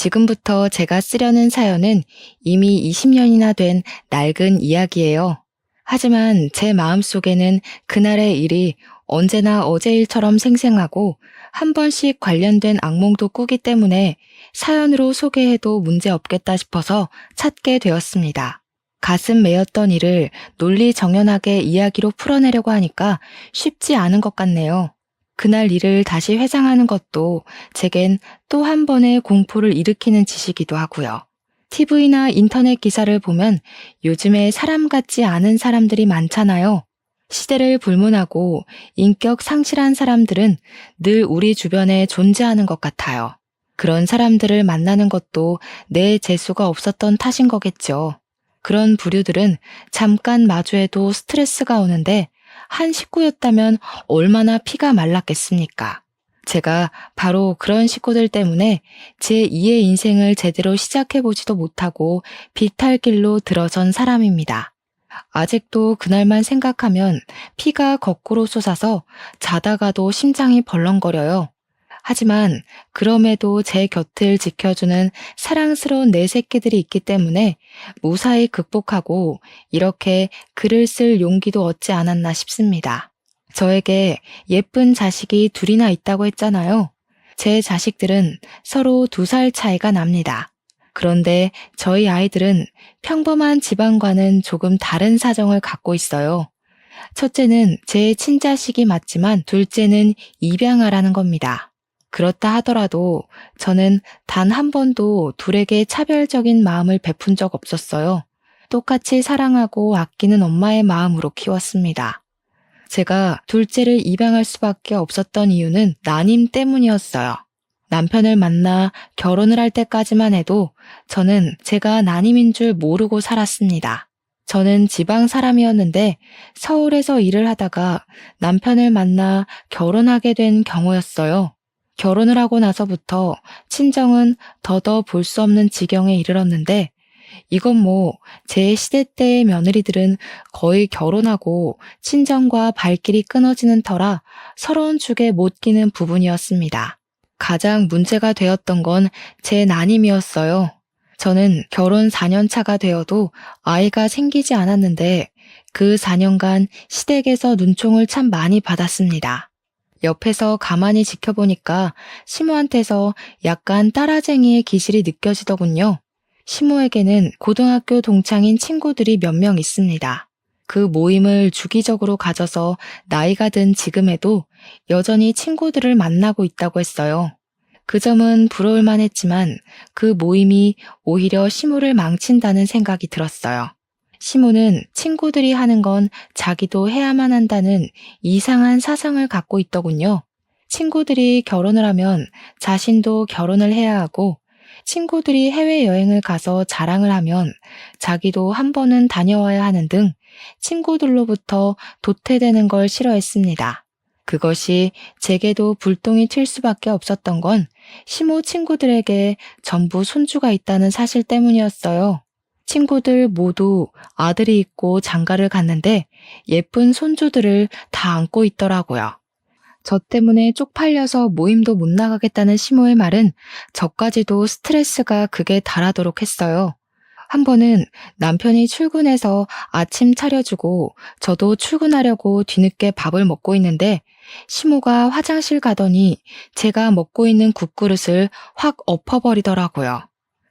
지금부터 제가 쓰려는 사연은 이미 20년이나 된 낡은 이야기예요. 하지만 제 마음속에는 그날의 일이 언제나 어제 일처럼 생생하고 한 번씩 관련된 악몽도 꾸기 때문에 사연으로 소개해도 문제없겠다 싶어서 찾게 되었습니다. 가슴 메였던 일을 논리정연하게 이야기로 풀어내려고 하니까 쉽지 않은 것 같네요. 그날 일을 다시 회상하는 것도 제겐 또 한 번의 공포를 일으키는 짓이기도 하고요. TV나 인터넷 기사를 보면 요즘에 사람 같지 않은 사람들이 많잖아요. 시대를 불문하고 인격 상실한 사람들은 늘 우리 주변에 존재하는 것 같아요. 그런 사람들을 만나는 것도 내 재수가 없었던 탓인 거겠죠. 그런 부류들은 잠깐 마주해도 스트레스가 오는데 한 식구였다면 얼마나 피가 말랐겠습니까? 제가 바로 그런 식구들 때문에 제 2의 인생을 제대로 시작해보지도 못하고 비탈길로 들어선 사람입니다. 아직도 그날만 생각하면 피가 거꾸로 솟아서 자다가도 심장이 벌렁거려요. 하지만 그럼에도 제 곁을 지켜주는 사랑스러운 내 새끼들이 있기 때문에 무사히 극복하고 이렇게 글을 쓸 용기도 얻지 않았나 싶습니다. 저에게 예쁜 자식이 둘이나 있다고 했잖아요. 제 자식들은 서로 2살 차이가 납니다. 그런데 저희 아이들은 평범한 집안과는 조금 다른 사정을 갖고 있어요. 첫째는 제 친자식이 맞지만 둘째는 입양아라는 겁니다. 그렇다 하더라도 저는 단 한 번도 둘에게 차별적인 마음을 베푼 적 없었어요. 똑같이 사랑하고 아끼는 엄마의 마음으로 키웠습니다. 제가 둘째를 입양할 수밖에 없었던 이유는 난임 때문이었어요. 남편을 만나 결혼을 할 때까지만 해도 저는 제가 난임인 줄 모르고 살았습니다. 저는 지방 사람이었는데 서울에서 일을 하다가 남편을 만나 결혼하게 된 경우였어요. 결혼을 하고 나서부터 친정은 더더 볼 수 없는 지경에 이르렀는데 이건 뭐 제 시대 때의 며느리들은 거의 결혼하고 친정과 발길이 끊어지는 터라 서러운 축에 못 끼는 부분이었습니다. 가장 문제가 되었던 건 제 난임이었어요. 저는 결혼 4년 차가 되어도 아이가 생기지 않았는데 그 4년간 시댁에서 눈총을 참 많이 받았습니다. 옆에서 가만히 지켜보니까 시모한테서 약간 따라쟁이의 기질이 느껴지더군요. 시모에게는 고등학교 동창인 친구들이 몇 명 있습니다. 그 모임을 주기적으로 가져서 나이가 든 지금에도 여전히 친구들을 만나고 있다고 했어요. 그 점은 부러울만 했지만 그 모임이 오히려 시모를 망친다는 생각이 들었어요. 시모는 친구들이 하는 건 자기도 해야만 한다는 이상한 사상을 갖고 있더군요. 친구들이 결혼을 하면 자신도 결혼을 해야 하고 친구들이 해외여행을 가서 자랑을 하면 자기도 한 번은 다녀와야 하는 등 친구들로부터 도태되는 걸 싫어했습니다. 그것이 제게도 불똥이 튈 수밖에 없었던 건 시모 친구들에게 전부 손주가 있다는 사실 때문이었어요. 친구들 모두 아들이 있고 장가를 갔는데 예쁜 손주들을 다 안고 있더라고요. 저 때문에 쪽팔려서 모임도 못 나가겠다는 시모의 말은 저까지도 스트레스가 극에 달하도록 했어요. 한 번은 남편이 출근해서 아침 차려주고 저도 출근하려고 뒤늦게 밥을 먹고 있는데 시모가 화장실 가더니 제가 먹고 있는 국그릇을 확 엎어버리더라고요.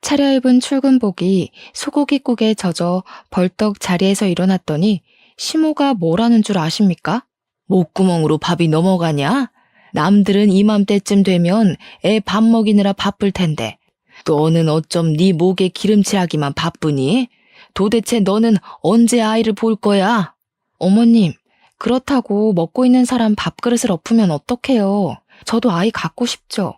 차려입은 출근복이 소고기국에 젖어 벌떡 자리에서 일어났더니 시모가 뭐라는 줄 아십니까? 목구멍으로 밥이 넘어가냐? 남들은 이맘때쯤 되면 애 밥 먹이느라 바쁠 텐데 너는 어쩜 네 목에 기름칠하기만 바쁘니? 도대체 너는 언제 아이를 볼 거야? 어머님, 그렇다고 먹고 있는 사람 밥그릇을 엎으면 어떡해요? 저도 아이 갖고 싶죠.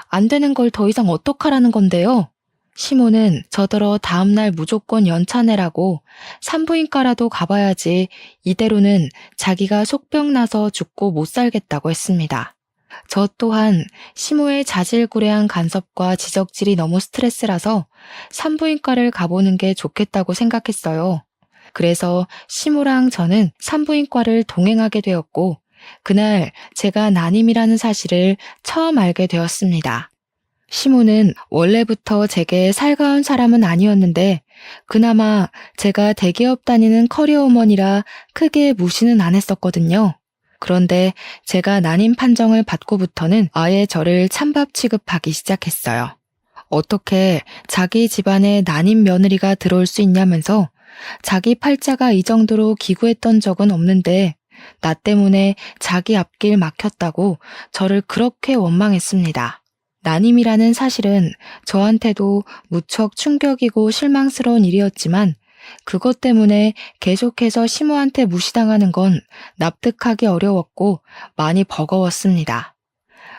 안 되는 걸 더 이상 어떡하라는 건데요? 시모는 저더러 다음날 무조건 연차 내라고 산부인과라도 가봐야지 이대로는 자기가 속병 나서 죽고 못 살겠다고 했습니다. 저 또한 시모의 자질구레한 간섭과 지적질이 너무 스트레스라서 산부인과를 가보는 게 좋겠다고 생각했어요. 그래서 시모랑 저는 산부인과를 동행하게 되었고 그날 제가 난임이라는 사실을 처음 알게 되었습니다. 시모는 원래부터 제게 살가운 사람은 아니었는데 그나마 제가 대기업 다니는 커리어우먼이라 크게 무시는 안 했었거든요. 그런데 제가 난임 판정을 받고부터는 아예 저를 찬밥 취급하기 시작했어요. 어떻게 자기 집안에 난임 며느리가 들어올 수 있냐면서 자기 팔자가 이 정도로 기구했던 적은 없는데 나 때문에 자기 앞길 막혔다고 저를 그렇게 원망했습니다. 난임이라는 사실은 저한테도 무척 충격이고 실망스러운 일이었지만 그것 때문에 계속해서 시모한테 무시당하는 건 납득하기 어려웠고 많이 버거웠습니다.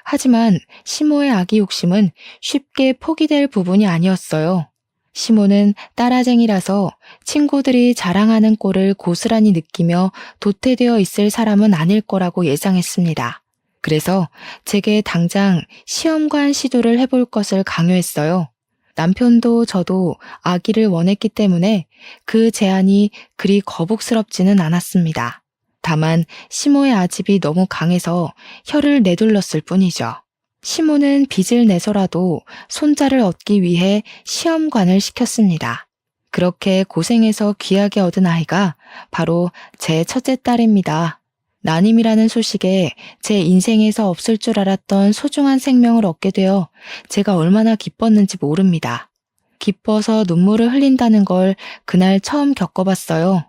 하지만 시모의 아기 욕심은 쉽게 포기될 부분이 아니었어요. 시모는 따라쟁이라서 친구들이 자랑하는 꼴을 고스란히 느끼며 도태되어 있을 사람은 아닐 거라고 예상했습니다. 그래서 제게 당장 시험관 시도를 해볼 것을 강요했어요. 남편도 저도 아기를 원했기 때문에 그 제안이 그리 거북스럽지는 않았습니다. 다만 시모의 아집이 너무 강해서 혀를 내둘렀을 뿐이죠. 시모는 빚을 내서라도 손자를 얻기 위해 시험관을 시켰습니다. 그렇게 고생해서 귀하게 얻은 아이가 바로 제 첫째 딸입니다. 난임이라는 소식에 제 인생에서 없을 줄 알았던 소중한 생명을 얻게 되어 제가 얼마나 기뻤는지 모릅니다. 기뻐서 눈물을 흘린다는 걸 그날 처음 겪어봤어요.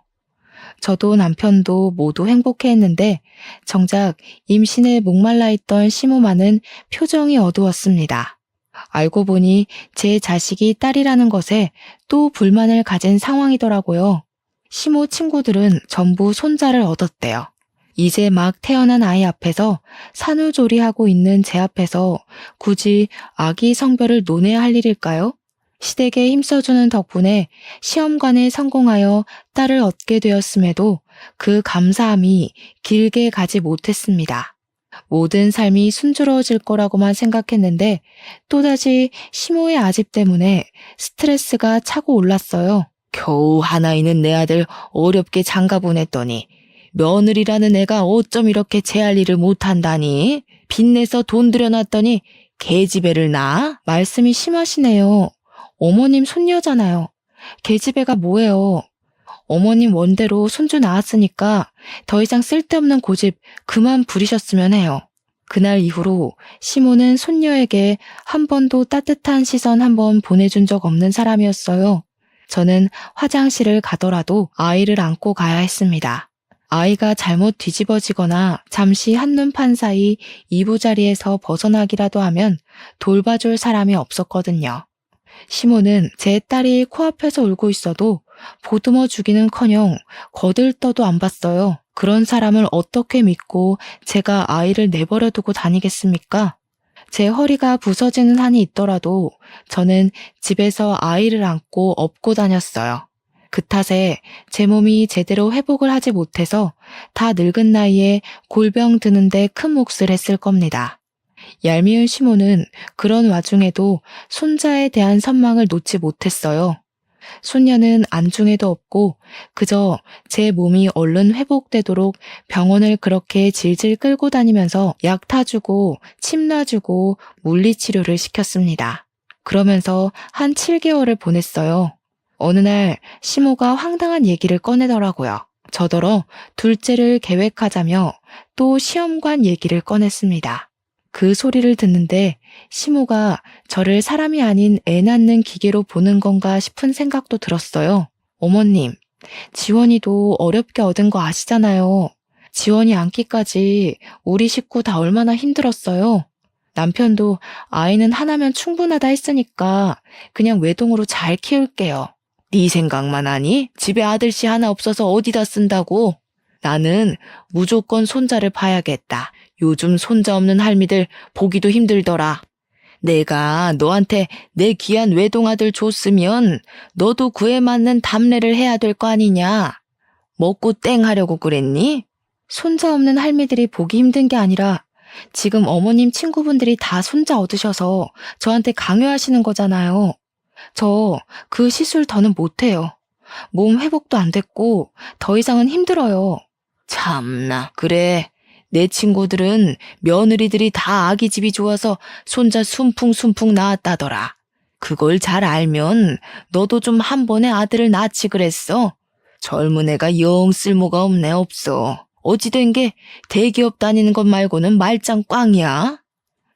저도 남편도 모두 행복해했는데 정작 임신에 목말라 있던 시모만은 표정이 어두웠습니다. 알고 보니 제 자식이 딸이라는 것에 또 불만을 가진 상황이더라고요. 시모 친구들은 전부 손자를 얻었대요. 이제 막 태어난 아이 앞에서 산후조리하고 있는 제 앞에서 굳이 아기 성별을 논해야 할 일일까요? 시댁에 힘써주는 덕분에 시험관에 성공하여 딸을 얻게 되었음에도 그 감사함이 길게 가지 못했습니다. 모든 삶이 순조로워질 거라고만 생각했는데 또다시 시모의 아집 때문에 스트레스가 차고 올랐어요. 겨우 하나 있는 내 아들 어렵게 장가 보냈더니 며느리라는 애가 어쩜 이렇게 제 할 일을 못한다니? 빚내서 돈 들여놨더니 계집애를 낳아? 말씀이 심하시네요. 어머님 손녀잖아요. 계집애가 뭐예요? 어머님 원대로 손주 낳았으니까 더 이상 쓸데없는 고집 그만 부리셨으면 해요. 그날 이후로 시모는 손녀에게 한 번도 따뜻한 시선 한 번 보내준 적 없는 사람이었어요. 저는 화장실을 가더라도 아이를 안고 가야 했습니다. 아이가 잘못 뒤집어지거나 잠시 한눈 판 사이 이부자리에서 벗어나기라도 하면 돌봐줄 사람이 없었거든요. 시모는 제 딸이 코앞에서 울고 있어도 보듬어 주기는커녕 거들떠도 안 봤어요. 그런 사람을 어떻게 믿고 제가 아이를 내버려 두고 다니겠습니까? 제 허리가 부서지는 한이 있더라도 저는 집에서 아이를 안고 업고 다녔어요. 그 탓에 제 몸이 제대로 회복을 하지 못해서 다 늙은 나이에 골병 드는데 큰 몫을 했을 겁니다. 얄미운 시모는 그런 와중에도 손자에 대한 선망을 놓지 못했어요. 손녀는 안중에도 없고 그저 제 몸이 얼른 회복되도록 병원을 그렇게 질질 끌고 다니면서 약 타주고 침 놔주고 물리치료를 시켰습니다. 그러면서 한 7개월을 보냈어요. 어느 날 시모가 황당한 얘기를 꺼내더라고요. 저더러 둘째를 계획하자며 또 시험관 얘기를 꺼냈습니다. 그 소리를 듣는데 시모가 저를 사람이 아닌 애 낳는 기계로 보는 건가 싶은 생각도 들었어요. 어머님, 지원이도 어렵게 얻은 거 아시잖아요. 지원이 안기까지 우리 식구 다 얼마나 힘들었어요. 남편도 아이는 하나면 충분하다 했으니까 그냥 외동으로 잘 키울게요. 네 생각만 하니? 집에 아들씨 하나 없어서 어디다 쓴다고? 나는 무조건 손자를 봐야겠다. 요즘 손자 없는 할미들 보기도 힘들더라. 내가 너한테 내 귀한 외동아들 줬으면 너도 그에 맞는 답례를 해야 될 거 아니냐? 먹고 땡 하려고 그랬니? 손자 없는 할미들이 보기 힘든 게 아니라 지금 어머님 친구분들이 다 손자 얻으셔서 저한테 강요하시는 거잖아요. 저 그 시술 더는 못해요. 몸 회복도 안 됐고 더 이상은 힘들어요. 참나, 그래. 내 친구들은 며느리들이 다 아기집이 좋아서 손자 순풍순풍 낳았다더라. 그걸 잘 알면 너도 좀 한 번에 아들을 낳지 그랬어. 젊은 애가 영 쓸모가 없네 없어. 어찌된 게 대기업 다니는 것 말고는 말짱 꽝이야.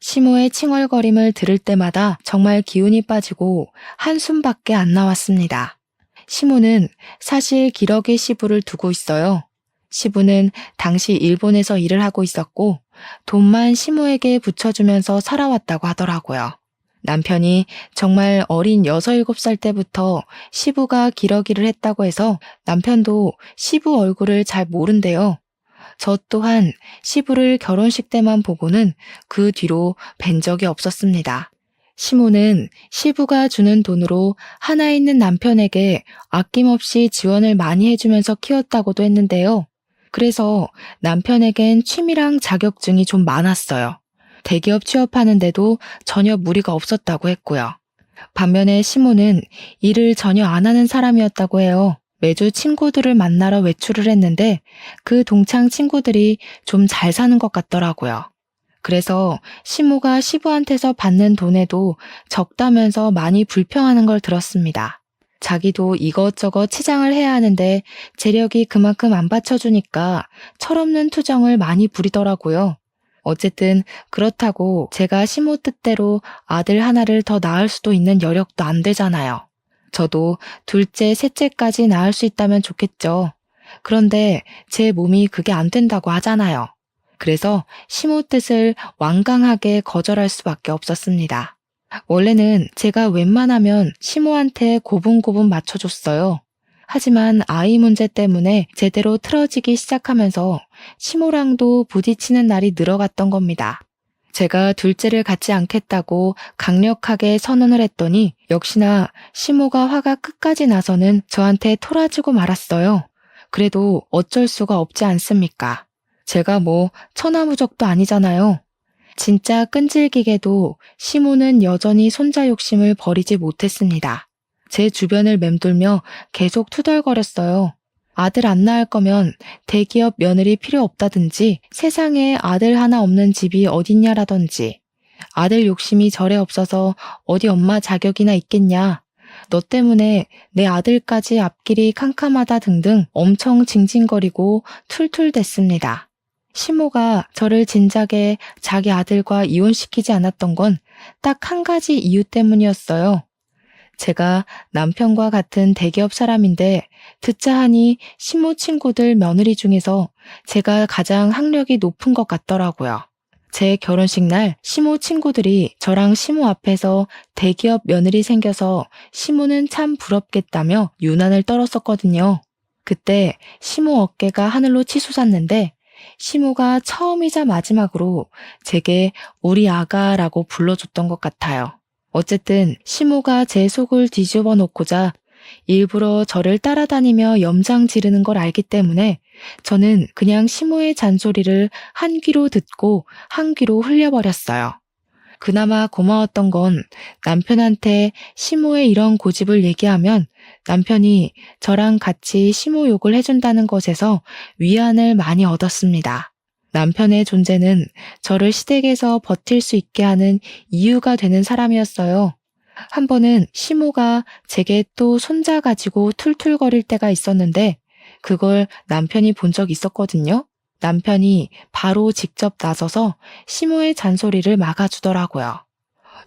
시모의 칭얼거림을 들을 때마다 정말 기운이 빠지고 한숨밖에 안 나왔습니다. 시모는 사실 기러기 시부를 두고 있어요. 시부는 당시 일본에서 일을 하고 있었고 돈만 시모에게 붙여주면서 살아왔다고 하더라고요. 남편이 정말 어린 6, 7살 때부터 시부가 기러기를 했다고 해서 남편도 시부 얼굴을 잘 모른대요. 저 또한 시부를 결혼식 때만 보고는 그 뒤로 뵌 적이 없었습니다. 시모는 시부가 주는 돈으로 하나 있는 남편에게 아낌없이 지원을 많이 해주면서 키웠다고도 했는데요. 그래서 남편에겐 취미랑 자격증이 좀 많았어요. 대기업 취업하는데도 전혀 무리가 없었다고 했고요. 반면에 시모는 일을 전혀 안 하는 사람이었다고 해요. 매주 친구들을 만나러 외출을 했는데 그 동창 친구들이 좀 잘 사는 것 같더라고요. 그래서 시모가 시부한테서 받는 돈에도 적다면서 많이 불평하는 걸 들었습니다. 자기도 이것저것 치장을 해야 하는데 재력이 그만큼 안 받쳐주니까 철없는 투정을 많이 부리더라고요. 어쨌든 그렇다고 제가 시모 뜻대로 아들 하나를 더 낳을 수도 있는 여력도 안 되잖아요. 저도 둘째, 셋째까지 낳을 수 있다면 좋겠죠. 그런데 제 몸이 그게 안 된다고 하잖아요. 그래서 시모 뜻을 완강하게 거절할 수밖에 없었습니다. 원래는 제가 웬만하면 시모한테 고분고분 맞춰줬어요. 하지만 아이 문제 때문에 제대로 틀어지기 시작하면서 시모랑도 부딪히는 날이 늘어갔던 겁니다. 제가 둘째를 갖지 않겠다고 강력하게 선언을 했더니 역시나 시모가 화가 끝까지 나서는 저한테 토라지고 말았어요. 그래도 어쩔 수가 없지 않습니까? 제가 뭐 천하무적도 아니잖아요. 진짜 끈질기게도 시모는 여전히 손자 욕심을 버리지 못했습니다. 제 주변을 맴돌며 계속 투덜거렸어요. 아들 안 낳을 거면 대기업 며느리 필요 없다든지 세상에 아들 하나 없는 집이 어딨냐라든지 아들 욕심이 절에 없어서 어디 엄마 자격이나 있겠냐. 너 때문에 내 아들까지 앞길이 캄캄하다 등등 엄청 징징거리고 툴툴댔습니다. 시모가 저를 진작에 자기 아들과 이혼시키지 않았던 건 딱 한 가지 이유 때문이었어요. 제가 남편과 같은 대기업 사람인데 듣자 하니 시모 친구들 며느리 중에서 제가 가장 학력이 높은 것 같더라고요. 제 결혼식 날 시모 친구들이 저랑 시모 앞에서 대기업 며느리 생겨서 시모는 참 부럽겠다며 유난을 떨었었거든요. 그때 시모 어깨가 하늘로 치솟았는데 시모가 처음이자 마지막으로 제게 우리 아가라고 불러줬던 것 같아요. 어쨌든 시모가 제 속을 뒤집어 놓고자 일부러 저를 따라다니며 염장 지르는 걸 알기 때문에 저는 그냥 시모의 잔소리를 한 귀로 듣고 한 귀로 흘려버렸어요. 그나마 고마웠던 건 남편한테 시모의 이런 고집을 얘기하면 남편이 저랑 같이 시모 욕을 해준다는 것에서 위안을 많이 얻었습니다. 남편의 존재는 저를 시댁에서 버틸 수 있게 하는 이유가 되는 사람이었어요. 한 번은 시모가 제게 또 손자 가지고 툴툴거릴 때가 있었는데 그걸 남편이 본 적 있었거든요. 남편이 바로 직접 나서서 시모의 잔소리를 막아주더라고요.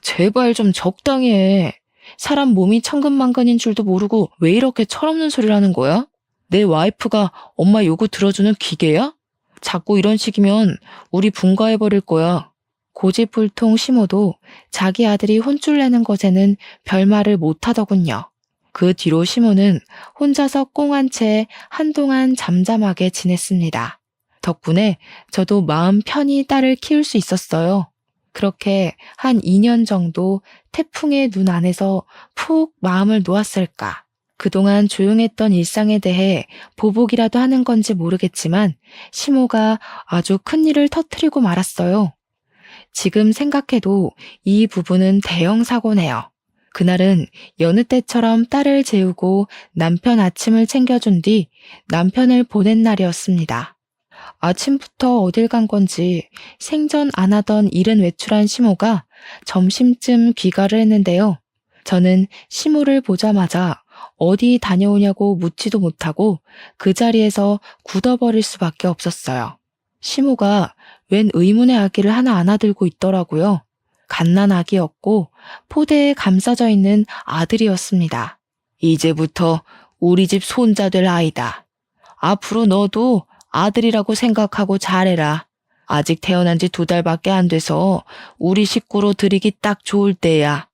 제발 좀 적당히 해. 사람 몸이 천근만근인 줄도 모르고 왜 이렇게 철없는 소리를 하는 거야? 내 와이프가 엄마 요구 들어주는 기계야? 자꾸 이런 식이면 우리 분가해버릴 거야. 고집불통 시모도 자기 아들이 혼쭐 내는 것에는 별말을 못하더군요. 그 뒤로 시모는 혼자서 꽁한 채 한동안 잠잠하게 지냈습니다. 덕분에 저도 마음 편히 딸을 키울 수 있었어요. 그렇게 한 2년 정도 태풍의 눈 안에서 푹 마음을 놓았을까. 그동안 조용했던 일상에 대해 보복이라도 하는 건지 모르겠지만 시모가 아주 큰일을 터뜨리고 말았어요. 지금 생각해도 이 부분은 대형 사고네요. 그날은 여느 때처럼 딸을 재우고 남편 아침을 챙겨준 뒤 남편을 보낸 날이었습니다. 아침부터 어딜 간 건지 생전 안 하던 일은 외출한 시모가 점심쯤 귀가를 했는데요. 저는 시모를 보자마자 어디 다녀오냐고 묻지도 못하고 그 자리에서 굳어버릴 수밖에 없었어요. 시모가 웬 의문의 아기를 하나 안아들고 있더라고요. 갓난아기였고 포대에 감싸져 있는 아들이었습니다. 이제부터 우리 집 손자 될 아이다. 앞으로 너도 아들이라고 생각하고 잘해라. 아직 태어난 지 2달밖에 안 돼서 우리 식구로 들이기 딱 좋을 때야.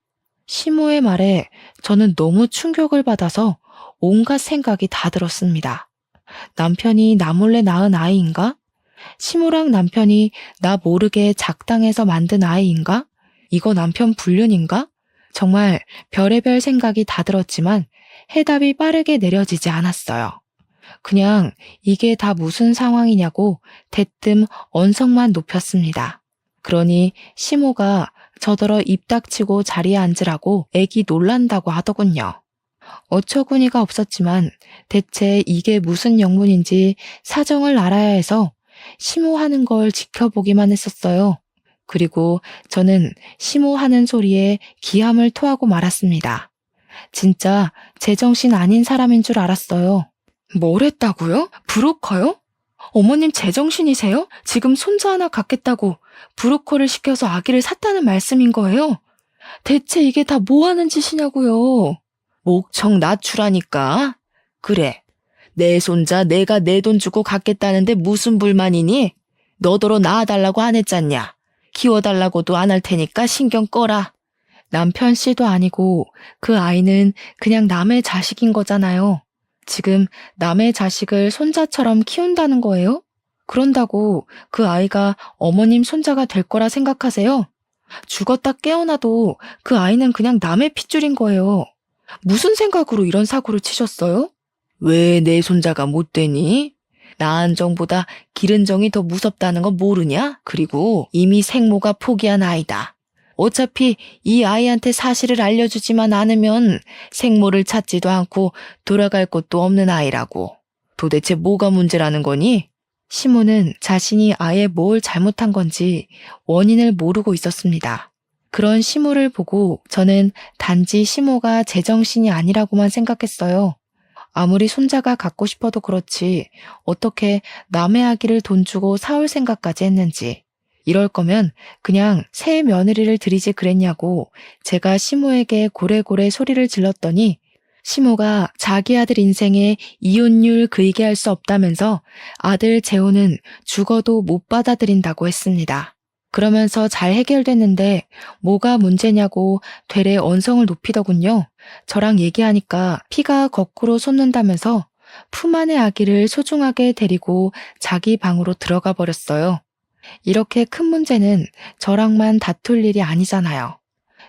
시모의 말에 저는 너무 충격을 받아서 온갖 생각이 다 들었습니다. 남편이 나 몰래 낳은 아이인가? 시모랑 남편이 나 모르게 작당해서 만든 아이인가? 이거 남편 불륜인가? 정말 별의별 생각이 다 들었지만 해답이 빠르게 내려지지 않았어요. 그냥 이게 다 무슨 상황이냐고 대뜸 언성만 높였습니다. 그러니 시모가 저더러 입 닥치고 자리에 앉으라고 애기 놀란다고 하더군요. 어처구니가 없었지만 대체 이게 무슨 영문인지 사정을 알아야 해서 시모하는 걸 지켜보기만 했었어요. 그리고 저는 시모하는 소리에 기함을 토하고 말았습니다. 진짜 제정신 아닌 사람인 줄 알았어요. 뭘 했다고요? 브로커요? 어머님 제정신이세요? 지금 손자 하나 갖겠다고 브로커를 시켜서 아기를 샀다는 말씀인 거예요? 대체 이게 다 뭐 하는 짓이냐고요? 목청 낮추라니까. 그래, 내 손자 내가 내 돈 주고 갖겠다는데 무슨 불만이니? 너더러 낳아달라고 안 했잖냐? 키워달라고도 안 할 테니까 신경 꺼라. 남편 씨도 아니고 그 아이는 그냥 남의 자식인 거잖아요. 지금 남의 자식을 손자처럼 키운다는 거예요? 그런다고 그 아이가 어머님 손자가 될 거라 생각하세요? 죽었다 깨어나도 그 아이는 그냥 남의 핏줄인 거예요. 무슨 생각으로 이런 사고를 치셨어요? 왜 내 손자가 못 되니? 낳은 정보다 기른 정이 더 무섭다는 거 모르냐? 그리고 이미 생모가 포기한 아이다. 어차피 이 아이한테 사실을 알려주지만 않으면 생모를 찾지도 않고 돌아갈 곳도 없는 아이라고. 도대체 뭐가 문제라는 거니? 시모는 자신이 아예 뭘 잘못한 건지 원인을 모르고 있었습니다. 그런 시모를 보고 저는 단지 시모가 제정신이 아니라고만 생각했어요. 아무리 손자가 갖고 싶어도 그렇지 어떻게 남의 아기를 돈 주고 사올 생각까지 했는지. 이럴 거면 그냥 새 며느리를 들이지 그랬냐고 제가 시모에게 고래고래 소리를 질렀더니 시모가 자기 아들 인생에 이혼율 그이게 할 수 없다면서 아들 재혼은 죽어도 못 받아들인다고 했습니다. 그러면서 잘 해결됐는데 뭐가 문제냐고 되레 언성을 높이더군요. 저랑 얘기하니까 피가 거꾸로 솟는다면서 품 안의 아기를 소중하게 데리고 자기 방으로 들어가 버렸어요. 이렇게 큰 문제는 저랑만 다툴 일이 아니잖아요.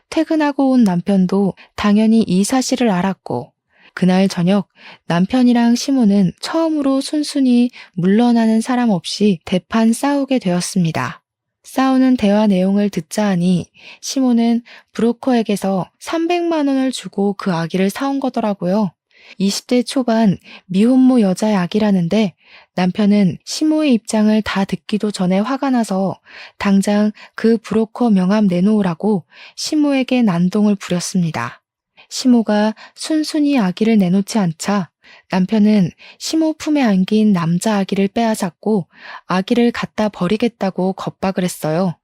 퇴근하고 온 남편도 당연히 이 사실을 알았고 그날 저녁 남편이랑 시모는 처음으로 순순히 물러나는 사람 없이 대판 싸우게 되었습니다. 싸우는 대화 내용을 듣자 하니 시모는 브로커에게서 300만 원을 주고 그 아기를 사온 거더라고요. 20대 초반 미혼모 여자의 아기라는데 남편은 시모의 입장을 다 듣기도 전에 화가 나서 당장 그 브로커 명함 내놓으라고 시모에게 난동을 부렸습니다. 시모가 순순히 아기를 내놓지 않자 남편은 시모 품에 안긴 남자 아기를 빼앗았고 아기를 갖다 버리겠다고 겁박을 했어요.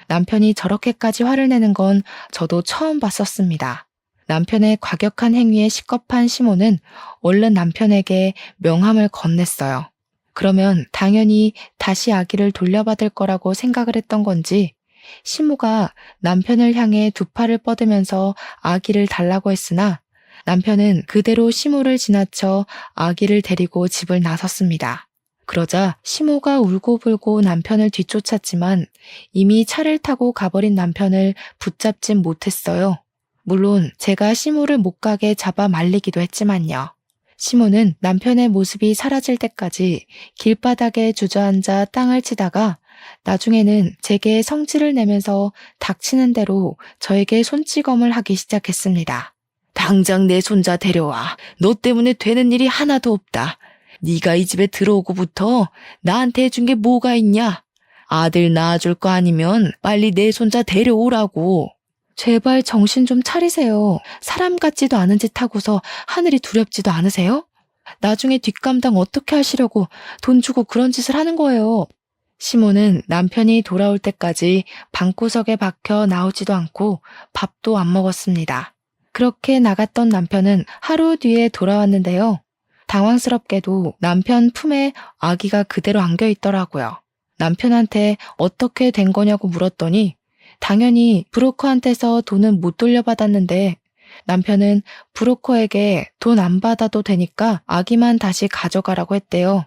남편이 저렇게까지 화를 내는 건 저도 처음 봤었습니다. 남편의 과격한 행위에 식겁한 시모는 얼른 남편에게 명함을 건넸어요. 그러면 당연히 다시 아기를 돌려받을 거라고 생각을 했던 건지 시모가 남편을 향해 두 팔을 뻗으면서 아기를 달라고 했으나 남편은 그대로 시모를 지나쳐 아기를 데리고 집을 나섰습니다. 그러자 시모가 울고불고 남편을 뒤쫓았지만 이미 차를 타고 가버린 남편을 붙잡진 못했어요. 물론 제가 시모를 못 가게 잡아 말리기도 했지만요. 시모는 남편의 모습이 사라질 때까지 길바닥에 주저앉아 땅을 치다가 나중에는 제게 성질을 내면서 닥치는 대로 저에게 손찌검을 하기 시작했습니다. 당장 내 손자 데려와. 너 때문에 되는 일이 하나도 없다. 네가 이 집에 들어오고부터 나한테 해준 게 뭐가 있냐? 아들 낳아줄 거 아니면 빨리 내 손자 데려오라고. 제발 정신 좀 차리세요. 사람 같지도 않은 짓 하고서 하늘이 두렵지도 않으세요? 나중에 뒷감당 어떻게 하시려고 돈 주고 그런 짓을 하는 거예요. 시모는 남편이 돌아올 때까지 방구석에 박혀 나오지도 않고 밥도 안 먹었습니다. 그렇게 나갔던 남편은 하루 뒤에 돌아왔는데요. 당황스럽게도 남편 품에 아기가 그대로 안겨 있더라고요. 남편한테 어떻게 된 거냐고 물었더니 당연히 브로커한테서 돈은 못 돌려받았는데 남편은 브로커에게 돈 안 받아도 되니까 아기만 다시 가져가라고 했대요.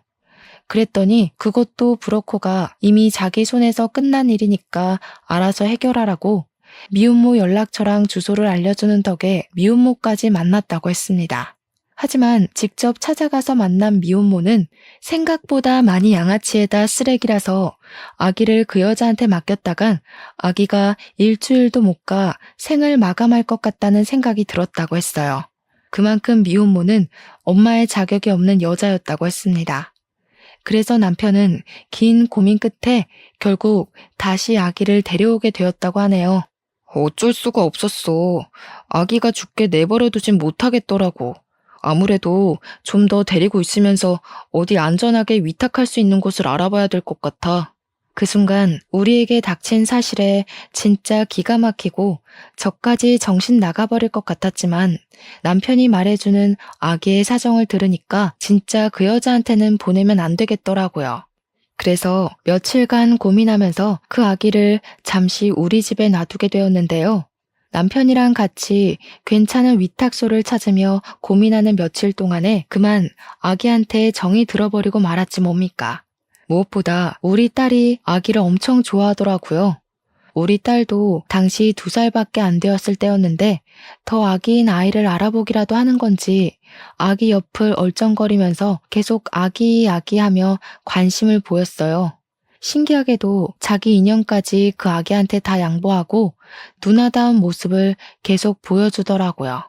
그랬더니 그것도 브로커가 이미 자기 손에서 끝난 일이니까 알아서 해결하라고 미혼모 연락처랑 주소를 알려주는 덕에 미혼모까지 만났다고 했습니다. 하지만 직접 찾아가서 만난 미혼모는 생각보다 많이 양아치에다 쓰레기라서 아기를 그 여자한테 맡겼다간 아기가 일주일도 못 가 생을 마감할 것 같다는 생각이 들었다고 했어요. 그만큼 미혼모는 엄마의 자격이 없는 여자였다고 했습니다. 그래서 남편은 긴 고민 끝에 결국 다시 아기를 데려오게 되었다고 하네요. 어쩔 수가 없었어. 아기가 죽게 내버려두진 못하겠더라고. 아무래도 좀 더 데리고 있으면서 어디 안전하게 위탁할 수 있는 곳을 알아봐야 될 것 같아. 그 순간 우리에게 닥친 사실에 진짜 기가 막히고 저까지 정신 나가버릴 것 같았지만 남편이 말해주는 아기의 사정을 들으니까 진짜 그 여자한테는 보내면 안 되겠더라고요. 그래서 며칠간 고민하면서 그 아기를 잠시 우리 집에 놔두게 되었는데요. 남편이랑 같이 괜찮은 위탁소를 찾으며 고민하는 며칠 동안에 그만 아기한테 정이 들어버리고 말았지 뭡니까. 무엇보다 우리 딸이 아기를 엄청 좋아하더라고요. 우리 딸도 당시 2살밖에 안 되었을 때였는데 더 아기인 아이를 알아보기라도 하는 건지 아기 옆을 얼쩡거리면서 계속 아기 하며 관심을 보였어요. 신기하게도 자기 인형까지 그 아기한테 다 양보하고 누나다운 모습을 계속 보여주더라고요.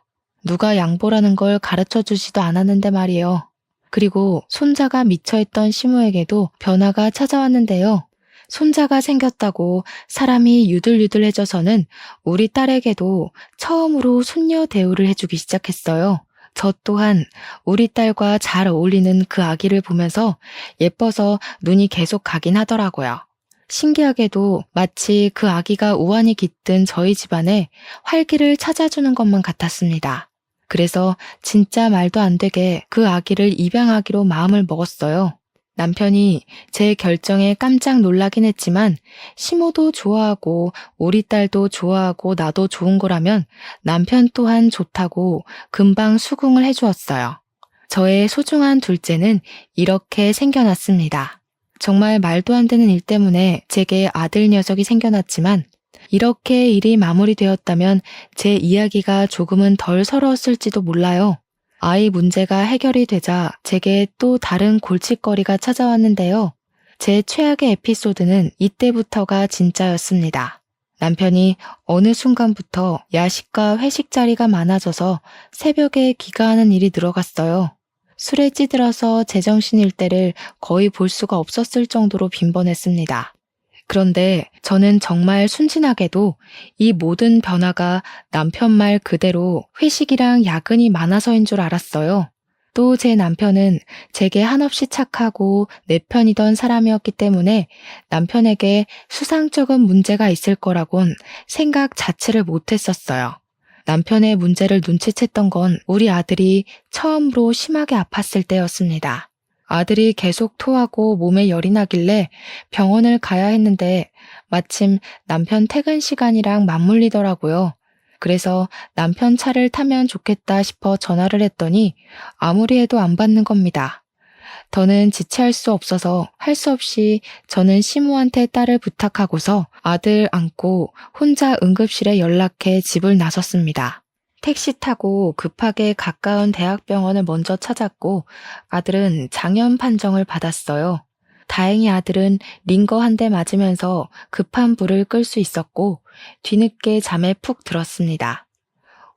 누가 양보라는 걸 가르쳐 주지도 않았는데 말이에요. 그리고 손자가 미쳐있던 시모에게도 변화가 찾아왔는데요. 손자가 생겼다고 사람이 유들유들해져서는 우리 딸에게도 처음으로 손녀 대우를 해주기 시작했어요. 저 또한 우리 딸과 잘 어울리는 그 아기를 보면서 예뻐서 눈이 계속 가긴 하더라고요. 신기하게도 마치 그 아기가 우환이 깃든 저희 집안에 활기를 찾아주는 것만 같았습니다. 그래서 진짜 말도 안 되게 그 아기를 입양하기로 마음을 먹었어요. 남편이 제 결정에 깜짝 놀라긴 했지만 시모도 좋아하고 우리 딸도 좋아하고 나도 좋은 거라면 남편 또한 좋다고 금방 수긍을 해주었어요. 저의 소중한 둘째는 이렇게 생겨났습니다. 정말 말도 안 되는 일 때문에 제게 아들 녀석이 생겨났지만 이렇게 일이 마무리되었다면 제 이야기가 조금은 덜 서러웠을지도 몰라요. 아이 문제가 해결이 되자 제게 또 다른 골칫거리가 찾아왔는데요. 제 최악의 에피소드는 이때부터가 진짜였습니다. 남편이 어느 순간부터 야식과 회식 자리가 많아져서 새벽에 귀가하는 일이 늘어갔어요. 술에 찌들어서 제정신일 때를 거의 볼 수가 없었을 정도로 빈번했습니다. 그런데 저는 정말 순진하게도 이 모든 변화가 남편 말 그대로 회식이랑 야근이 많아서인 줄 알았어요. 또 제 남편은 제게 한없이 착하고 내 편이던 사람이었기 때문에 남편에게 수상쩍은 문제가 있을 거라곤 생각 자체를 못했었어요. 남편의 문제를 눈치챘던 건 우리 아들이 처음으로 심하게 아팠을 때였습니다. 아들이 계속 토하고 몸에 열이 나길래 병원을 가야 했는데 마침 남편 퇴근 시간이랑 맞물리더라고요. 그래서 남편 차를 타면 좋겠다 싶어 전화를 했더니 아무리 해도 안 받는 겁니다. 더는 지체할 수 없어서 할 수 없이 저는 시모한테 딸을 부탁하고서 아들 안고 혼자 응급실에 연락해 집을 나섰습니다. 택시 타고 급하게 가까운 대학병원을 먼저 찾았고 아들은 장염 판정을 받았어요. 다행히 아들은 링거 한 대 맞으면서 급한 불을 끌 수 있었고 뒤늦게 잠에 푹 들었습니다.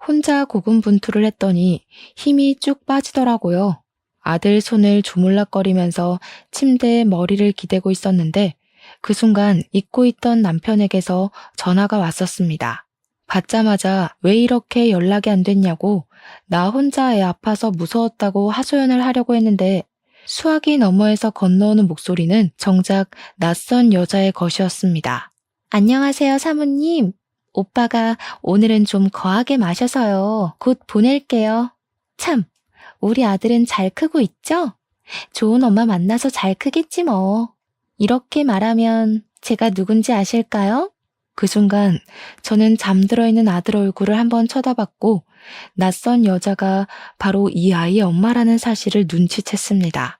혼자 고군분투를 했더니 힘이 쭉 빠지더라고요. 아들 손을 조물락거리면서 침대에 머리를 기대고 있었는데 그 순간 잊고 있던 남편에게서 전화가 왔었습니다. 받자마자 왜 이렇게 연락이 안 됐냐고 나 혼자 애 아파서 무서웠다고 하소연을 하려고 했는데 수화기 너머에서 건너오는 목소리는 정작 낯선 여자의 것이었습니다. 안녕하세요, 사모님. 오빠가 오늘은 좀 거하게 마셔서요. 곧 보낼게요. 참, 우리 아들은 잘 크고 있죠? 좋은 엄마 만나서 잘 크겠지 뭐. 이렇게 말하면 제가 누군지 아실까요? 그 순간 저는 잠들어 있는 아들 얼굴을 한번 쳐다봤고 낯선 여자가 바로 이 아이의 엄마라는 사실을 눈치챘습니다.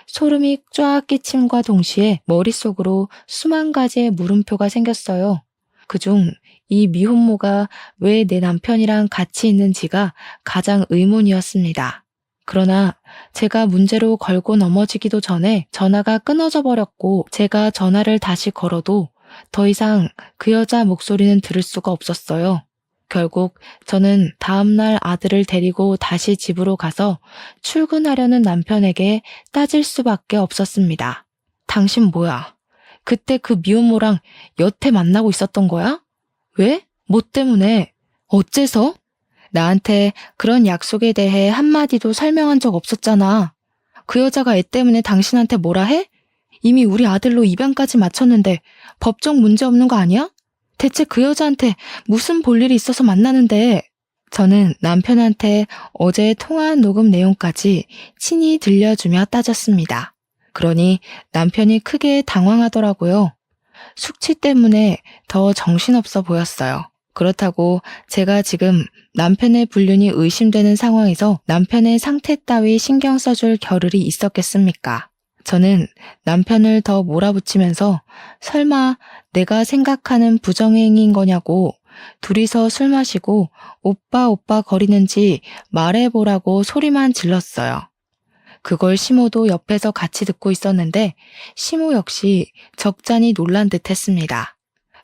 소름이 쫙 끼침과 동시에 머릿속으로 수만 가지의 물음표가 생겼어요. 그중 이 미혼모가 왜 내 남편이랑 같이 있는지가 가장 의문이었습니다. 그러나 제가 문제로 걸고 넘어지기도 전에 전화가 끊어져 버렸고 제가 전화를 다시 걸어도 더 이상 그 여자 목소리는 들을 수가 없었어요. 결국 저는 다음날 아들을 데리고 다시 집으로 가서 출근하려는 남편에게 따질 수밖에 없었습니다. 당신 뭐야? 그때 그 미혼모랑 여태 만나고 있었던 거야? 왜? 뭐 때문에? 어째서? 나한테 그런 약속에 대해 한마디도 설명한 적 없었잖아. 그 여자가 애 때문에 당신한테 뭐라 해? 이미 우리 아들로 입양까지 마쳤는데 법적 문제 없는 거 아니야? 대체 그 여자한테 무슨 볼일이 있어서 만나는데? 저는 남편한테 어제 통화한 녹음 내용까지 친히 들려주며 따졌습니다. 그러니 남편이 크게 당황하더라고요. 숙취 때문에 더 정신없어 보였어요. 그렇다고 제가 지금 남편의 불륜이 의심되는 상황에서 남편의 상태 따위 신경 써줄 겨를이 있었겠습니까? 저는 남편을 더 몰아붙이면서 설마 내가 생각하는 부정행위인 거냐고 둘이서 술 마시고 오빠 오빠 거리는지 말해보라고 소리만 질렀어요. 그걸 시모도 옆에서 같이 듣고 있었는데 시모 역시 적잖이 놀란 듯 했습니다.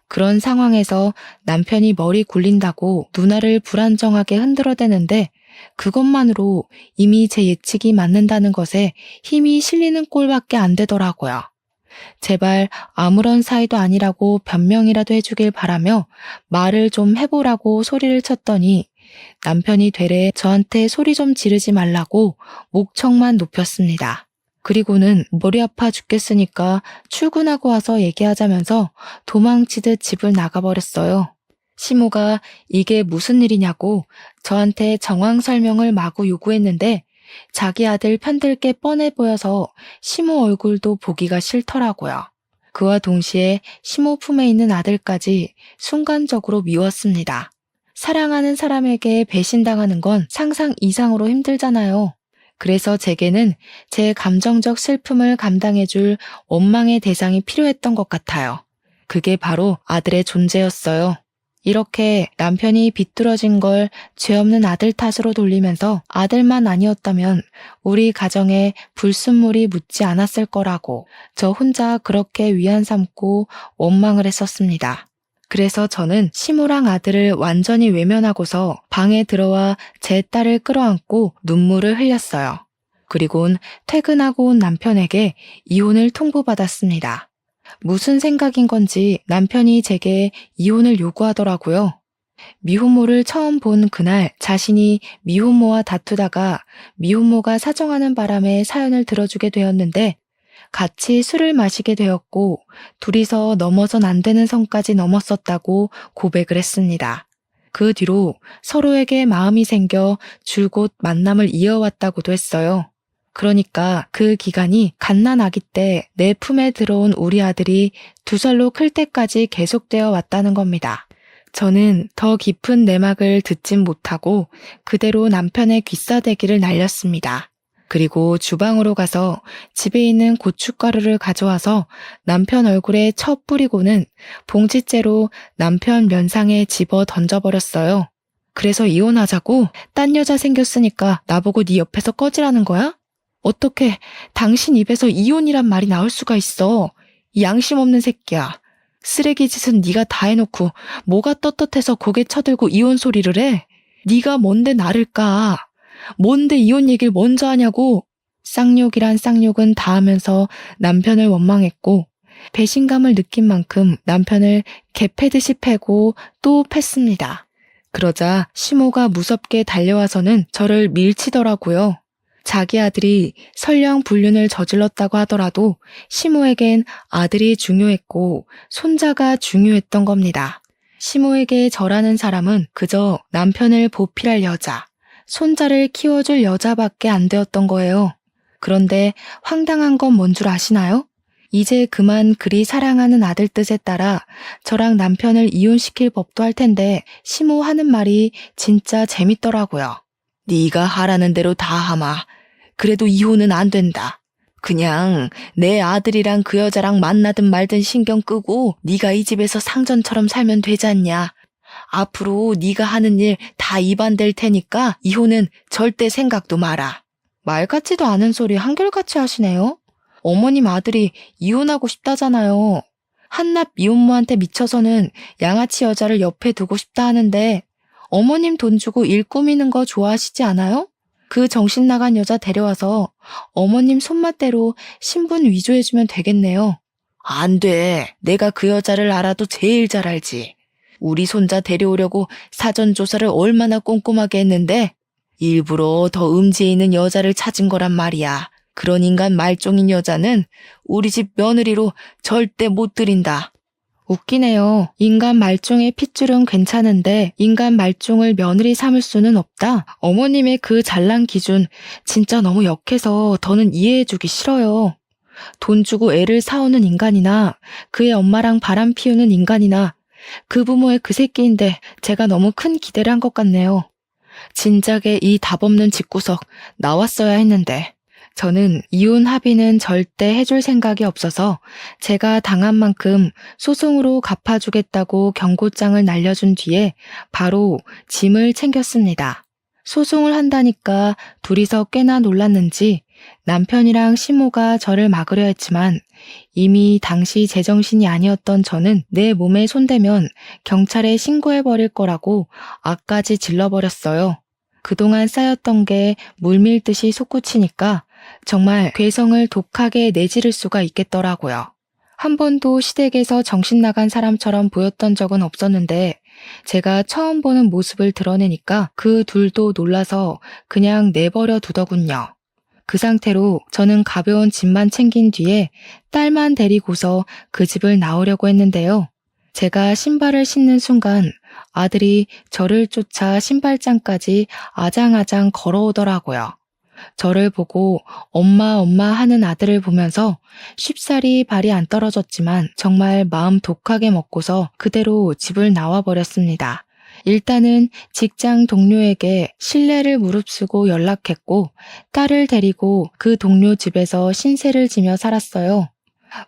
그런 상황에서 남편이 머리 굴린다고 누나를 불안정하게 흔들어대는데 그것만으로 이미 제 예측이 맞는다는 것에 힘이 실리는 꼴밖에 안 되더라고요. 제발 아무런 사이도 아니라고 변명이라도 해주길 바라며 말을 좀 해보라고 소리를 쳤더니 남편이 되레 저한테 소리 좀 지르지 말라고 목청만 높였습니다. 그리고는 머리 아파 죽겠으니까 출근하고 와서 얘기하자면서 도망치듯 집을 나가버렸어요. 시모가 이게 무슨 일이냐고 저한테 정황 설명을 마구 요구했는데 자기 아들 편들게 뻔해 보여서 시모 얼굴도 보기가 싫더라고요. 그와 동시에 시모 품에 있는 아들까지 순간적으로 미웠습니다. 사랑하는 사람에게 배신당하는 건 상상 이상으로 힘들잖아요. 그래서 제게는 제 감정적 슬픔을 감당해줄 원망의 대상이 필요했던 것 같아요. 그게 바로 아들의 존재였어요. 이렇게 남편이 비뚤어진 걸 죄 없는 아들 탓으로 돌리면서 아들만 아니었다면 우리 가정에 불순물이 묻지 않았을 거라고 저 혼자 그렇게 위안 삼고 원망을 했었습니다. 그래서 저는 시모랑 아들을 완전히 외면하고서 방에 들어와 제 딸을 끌어안고 눈물을 흘렸어요. 그리곤 퇴근하고 온 남편에게 이혼을 통보받았습니다. 무슨 생각인 건지 남편이 제게 이혼을 요구하더라고요. 미혼모를 처음 본 그날 자신이 미혼모와 다투다가 미혼모가 사정하는 바람에 사연을 들어주게 되었는데 같이 술을 마시게 되었고 둘이서 넘어선 안 되는 선까지 넘었었다고 고백을 했습니다. 그 뒤로 서로에게 마음이 생겨 줄곧 만남을 이어왔다고도 했어요. 그러니까 그 기간이 갓난아기 때 내 품에 들어온 우리 아들이 2살로 클 때까지 계속되어 왔다는 겁니다. 저는 더 깊은 내막을 듣진 못하고 그대로 남편의 귀싸대기를 날렸습니다. 그리고 주방으로 가서 집에 있는 고춧가루를 가져와서 남편 얼굴에 쳐 뿌리고는 봉지째로 남편 면상에 집어 던져버렸어요. 그래서 이혼하자고? 딴 여자 생겼으니까 나보고 네 옆에서 꺼지라는 거야? 어떻게 당신 입에서 이혼이란 말이 나올 수가 있어. 이 양심 없는 새끼야. 쓰레기 짓은 네가 다 해놓고 뭐가 떳떳해서 고개 쳐들고 이혼 소리를 해? 네가 뭔데 나를 까? 뭔데 이혼 얘기를 먼저 하냐고? 쌍욕이란 쌍욕은 다 하면서 남편을 원망했고 배신감을 느낀 만큼 남편을 개 패듯이 패고 또 팼습니다. 그러자 시모가 무섭게 달려와서는 저를 밀치더라고요. 자기 아들이 설령 불륜을 저질렀다고 하더라도 시모에겐 아들이 중요했고 손자가 중요했던 겁니다. 시모에게 저라는 사람은 그저 남편을 보필할 여자, 손자를 키워줄 여자밖에 안 되었던 거예요. 그런데 황당한 건 뭔 줄 아시나요? 이제 그만 그리 사랑하는 아들 뜻에 따라 저랑 남편을 이혼시킬 법도 할 텐데 시모 하는 말이 진짜 재밌더라고요. 네가 하라는 대로 다 하마. 그래도 이혼은 안 된다. 그냥 내 아들이랑 그 여자랑 만나든 말든 신경 끄고 네가 이 집에서 상전처럼 살면 되지 않냐. 앞으로 네가 하는 일 다 입안될 테니까 이혼은 절대 생각도 마라. 말 같지도 않은 소리 한결같이 하시네요. 어머님 아들이 이혼하고 싶다잖아요. 한낱 미혼모한테 미쳐서는 양아치 여자를 옆에 두고 싶다 하는데 어머님 돈 주고 일 꾸미는 거 좋아하시지 않아요? 그 정신 나간 여자 데려와서 어머님 손맛대로 신분 위조해주면 되겠네요. 안 돼. 내가 그 여자를 알아도 제일 잘 알지. 우리 손자 데려오려고 사전조사를 얼마나 꼼꼼하게 했는데 일부러 더 음지에 있는 여자를 찾은 거란 말이야. 그런 인간 말종인 여자는 우리 집 며느리로 절대 못 들인다. 웃기네요. 인간 말종의 핏줄은 괜찮은데 인간 말종을 며느리 삼을 수는 없다. 어머님의 그 잘난 기준 진짜 너무 역해서 더는 이해해주기 싫어요. 돈 주고 애를 사오는 인간이나 그의 엄마랑 바람 피우는 인간이나 그 부모의 그 새끼인데 제가 너무 큰 기대를 한 것 같네요. 진작에 이 답없는 집구석 나왔어야 했는데 저는 이혼 합의는 절대 해줄 생각이 없어서 제가 당한 만큼 소송으로 갚아주겠다고 경고장을 날려준 뒤에 바로 짐을 챙겼습니다. 소송을 한다니까 둘이서 꽤나 놀랐는지 남편이랑 시모가 저를 막으려 했지만 이미 당시 제정신이 아니었던 저는 내 몸에 손대면 경찰에 신고해버릴 거라고 악까지 질러버렸어요. 그동안 쌓였던 게 물밀듯이 솟구치니까 정말 괴성을 독하게 내지를 수가 있겠더라고요. 한 번도 시댁에서 정신 나간 사람처럼 보였던 적은 없었는데 제가 처음 보는 모습을 드러내니까 그 둘도 놀라서 그냥 내버려 두더군요. 그 상태로 저는 가벼운 짐만 챙긴 뒤에 딸만 데리고서 그 집을 나오려고 했는데요. 제가 신발을 신는 순간 아들이 저를 쫓아 신발장까지 아장아장 걸어오더라고요. 저를 보고 엄마 엄마 하는 아들을 보면서 쉽사리 발이 안 떨어졌지만 정말 마음 독하게 먹고서 그대로 집을 나와버렸습니다. 일단은 직장 동료에게 신뢰를 무릅쓰고 연락했고 딸을 데리고 그 동료 집에서 신세를 지며 살았어요.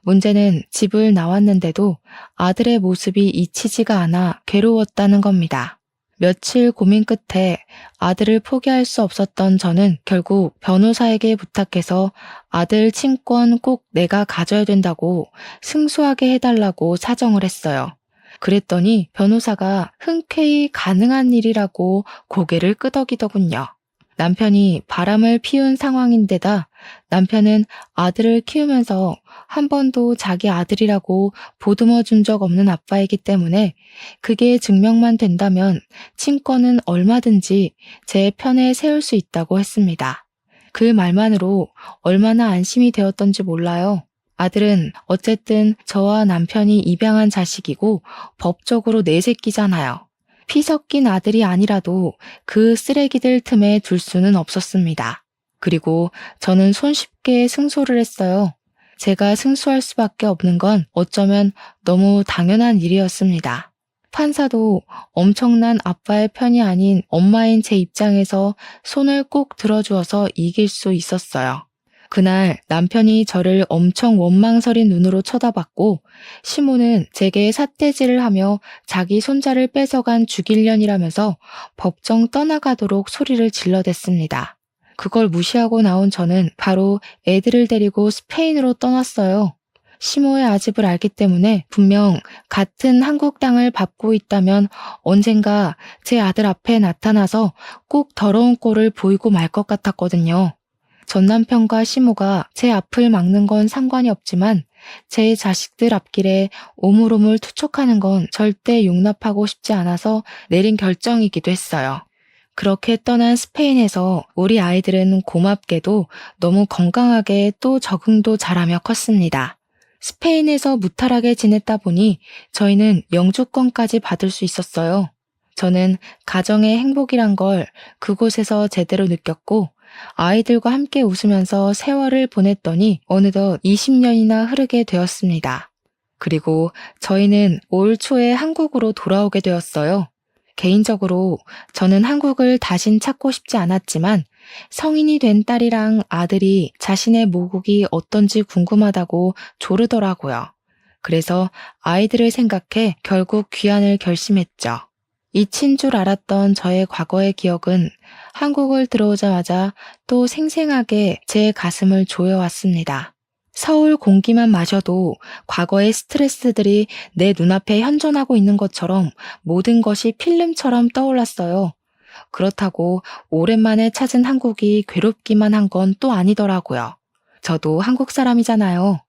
문제는 집을 나왔는데도 아들의 모습이 잊히지가 않아 괴로웠다는 겁니다. 며칠 고민 끝에 아들을 포기할 수 없었던 저는 결국 변호사에게 부탁해서 아들 친권 꼭 내가 가져야 된다고 승소하게 해달라고 사정을 했어요. 그랬더니 변호사가 흔쾌히 가능한 일이라고 고개를 끄덕이더군요. 남편이 바람을 피운 상황인데다 남편은 아들을 키우면서 한 번도 자기 아들이라고 보듬어 준 적 없는 아빠이기 때문에 그게 증명만 된다면 친권은 얼마든지 제 편에 세울 수 있다고 했습니다. 그 말만으로 얼마나 안심이 되었던지 몰라요. 아들은 어쨌든 저와 남편이 입양한 자식이고 법적으로 내 새끼잖아요. 피 섞인 아들이 아니라도 그 쓰레기들 틈에 둘 수는 없었습니다. 그리고 저는 손쉽게 승소를 했어요. 제가 승소할 수밖에 없는 건 어쩌면 너무 당연한 일이었습니다. 판사도 엄청난 아빠의 편이 아닌 엄마인 제 입장에서 손을 꼭 들어주어서 이길 수 있었어요. 그날 남편이 저를 엄청 원망스린 눈으로 쳐다봤고 시모는 제게 삿대질을 하며 자기 손자를 뺏어간 죽일년이라면서 법정 떠나가도록 소리를 질러댔습니다. 그걸 무시하고 나온 저는 바로 애들을 데리고 스페인으로 떠났어요. 시모의 아집을 알기 때문에 분명 같은 한국 땅을 밟고 있다면 언젠가 제 아들 앞에 나타나서 꼭 더러운 꼴을 보이고 말 것 같았거든요. 전 남편과 시모가 제 앞을 막는 건 상관이 없지만 제 자식들 앞길에 오물오물 투척하는 건 절대 용납하고 싶지 않아서 내린 결정이기도 했어요. 그렇게 떠난 스페인에서 우리 아이들은 고맙게도 너무 건강하게 또 적응도 잘하며 컸습니다. 스페인에서 무탈하게 지냈다 보니 저희는 영주권까지 받을 수 있었어요. 저는 가정의 행복이란 걸 그곳에서 제대로 느꼈고 아이들과 함께 웃으면서 세월을 보냈더니 어느덧 20년이나 흐르게 되었습니다. 그리고 저희는 올 초에 한국으로 돌아오게 되었어요. 개인적으로 저는 한국을 다신 찾고 싶지 않았지만 성인이 된 딸이랑 아들이 자신의 모국이 어떤지 궁금하다고 조르더라고요. 그래서 아이들을 생각해 결국 귀환을 결심했죠. 잊힌 줄 알았던 저의 과거의 기억은 한국을 들어오자마자 또 생생하게 제 가슴을 조여왔습니다. 서울 공기만 마셔도 과거의 스트레스들이 내 눈앞에 현존하고 있는 것처럼 모든 것이 필름처럼 떠올랐어요. 그렇다고 오랜만에 찾은 한국이 괴롭기만 한 건 또 아니더라고요. 저도 한국 사람이잖아요.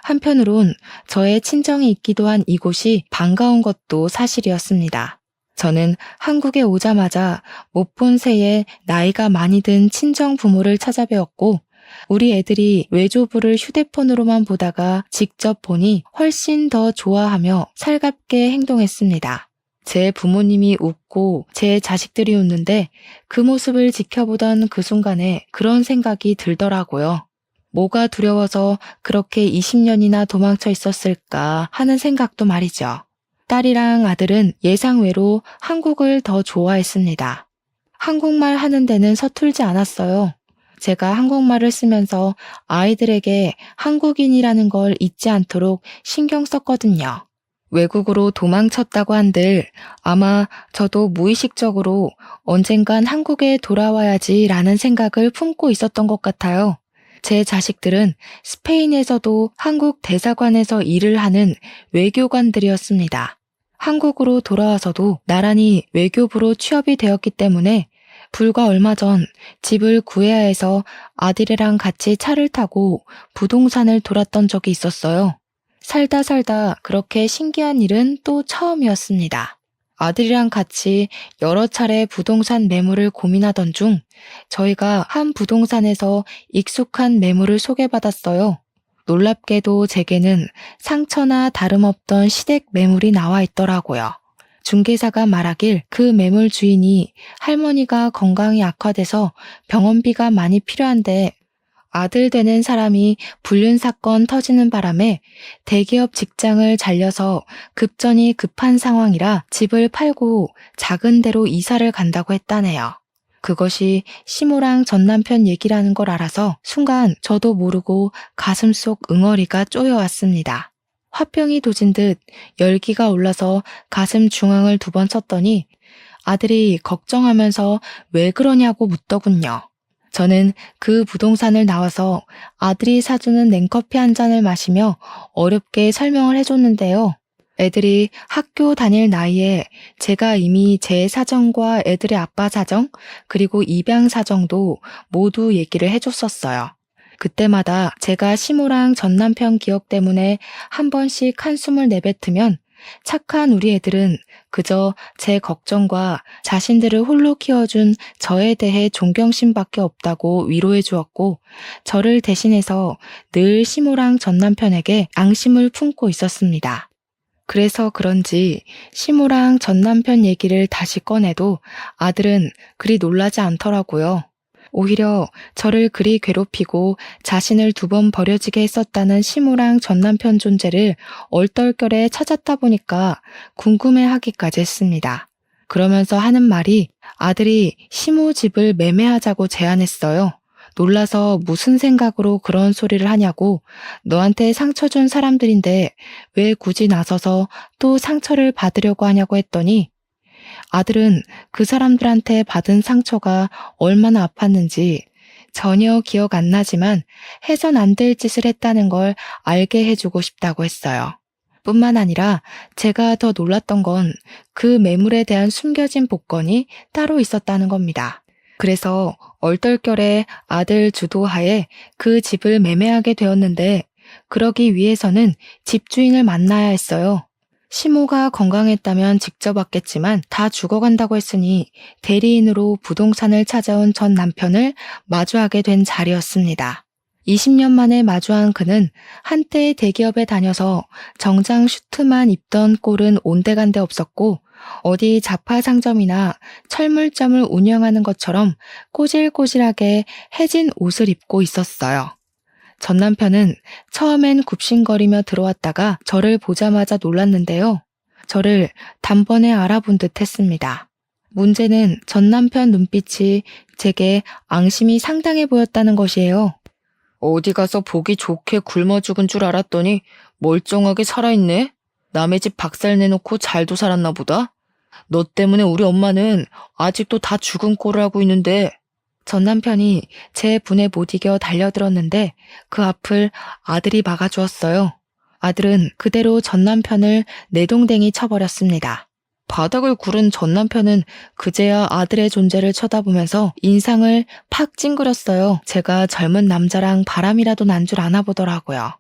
한편으론 저의 친정이 있기도 한 이곳이 반가운 것도 사실이었습니다. 저는 한국에 오자마자 못 본 새에 나이가 많이 든 친정 부모를 찾아뵈었고 우리 애들이 외조부를 휴대폰으로만 보다가 직접 보니 훨씬 더 좋아하며 살갑게 행동했습니다. 제 부모님이 웃고 제 자식들이 웃는데 그 모습을 지켜보던 그 순간에 그런 생각이 들더라고요. 뭐가 두려워서 그렇게 20년이나 도망쳐 있었을까 하는 생각도 말이죠. 딸이랑 아들은 예상외로 한국을 더 좋아했습니다. 한국말 하는 데는 서툴지 않았어요. 제가 한국말을 쓰면서 아이들에게 한국인이라는 걸 잊지 않도록 신경 썼거든요. 외국으로 도망쳤다고 한들 아마 저도 무의식적으로 언젠간 한국에 돌아와야지라는 생각을 품고 있었던 것 같아요. 제 자식들은 스페인에서도 한국 대사관에서 일을 하는 외교관들이었습니다. 한국으로 돌아와서도 나란히 외교부로 취업이 되었기 때문에 불과 얼마 전 집을 구해야 해서 아들이랑 같이 차를 타고 부동산을 돌았던 적이 있었어요. 살다 그렇게 신기한 일은 또 처음이었습니다. 아들이랑 같이 여러 차례 부동산 매물을 고민하던 중 저희가 한 부동산에서 익숙한 매물을 소개받았어요. 놀랍게도 제게는 상처나 다름없던 시댁 매물이 나와 있더라고요. 중개사가 말하길 그 매물 주인이 할머니가 건강이 악화돼서 병원비가 많이 필요한데 아들 되는 사람이 불륜 사건 터지는 바람에 대기업 직장을 잘려서 급전이 급한 상황이라 집을 팔고 작은 데로 이사를 간다고 했다네요. 그것이 시모랑 전 남편 얘기라는 걸 알아서 순간 저도 모르고 가슴속 응어리가 쪼여왔습니다. 화병이 도진 듯 열기가 올라서 가슴 중앙을 2번 쳤더니 아들이 걱정하면서 왜 그러냐고 묻더군요. 저는 그 부동산을 나와서 아들이 사주는 냉커피 한 잔을 마시며 어렵게 설명을 해줬는데요. 애들이 학교 다닐 나이에 제가 이미 제 사정과 애들의 아빠 사정, 그리고 입양 사정도 모두 얘기를 해줬었어요. 그때마다 제가 시모랑 전 남편 기억 때문에 한 번씩 한숨을 내뱉으면 착한 우리 애들은 그저 제 걱정과 자신들을 홀로 키워준 저에 대해 존경심밖에 없다고 위로해 주었고 저를 대신해서 늘 시모랑 전 남편에게 앙심을 품고 있었습니다. 그래서 그런지 시모랑 전 남편 얘기를 다시 꺼내도 아들은 그리 놀라지 않더라고요. 오히려 저를 그리 괴롭히고 자신을 2번 버려지게 했었다는 시모랑 전 남편 존재를 얼떨결에 찾았다 보니까 궁금해하기까지 했습니다. 그러면서 하는 말이 아들이 시모 집을 매매하자고 제안했어요. 놀라서 무슨 생각으로 그런 소리를 하냐고 너한테 상처 준 사람들인데 왜 굳이 나서서 또 상처를 받으려고 하냐고 했더니 아들은 그 사람들한테 받은 상처가 얼마나 아팠는지 전혀 기억 안 나지만 해선 안 될 짓을 했다는 걸 알게 해주고 싶다고 했어요. 뿐만 아니라 제가 더 놀랐던 건 그 매물에 대한 숨겨진 복권이 따로 있었다는 겁니다. 그래서 얼떨결에 아들 주도하에 그 집을 매매하게 되었는데 그러기 위해서는 집주인을 만나야 했어요. 시모가 건강했다면 직접 왔겠지만 다 죽어간다고 했으니 대리인으로 부동산을 찾아온 전 남편을 마주하게 된 자리였습니다. 20년 만에 마주한 그는 한때 대기업에 다녀서 정장 슈트만 입던 꼴은 온데간데 없었고 어디 자파 상점이나 철물점을 운영하는 것처럼 꼬질꼬질하게 해진 옷을 입고 있었어요. 전 남편은 처음엔 굽신거리며 들어왔다가 저를 보자마자 놀랐는데요. 저를 단번에 알아본 듯 했습니다. 문제는 전 남편 눈빛이 제게 앙심이 상당해 보였다는 것이에요. 어디 가서 보기 좋게 굶어 죽은 줄 알았더니 멀쩡하게 살아있네? 남의 집 박살 내놓고 잘도 살았나 보다? 너 때문에 우리 엄마는 아직도 다 죽은 꼴을 하고 있는데. 전 남편이 제 분에 못 이겨 달려들었는데 그 앞을 아들이 막아주었어요. 아들은 그대로 전 남편을 내동댕이 쳐버렸습니다. 바닥을 구른 전 남편은 그제야 아들의 존재를 쳐다보면서 인상을 팍 찡그렸어요. 제가 젊은 남자랑 바람이라도 난 줄 아나 보더라고요.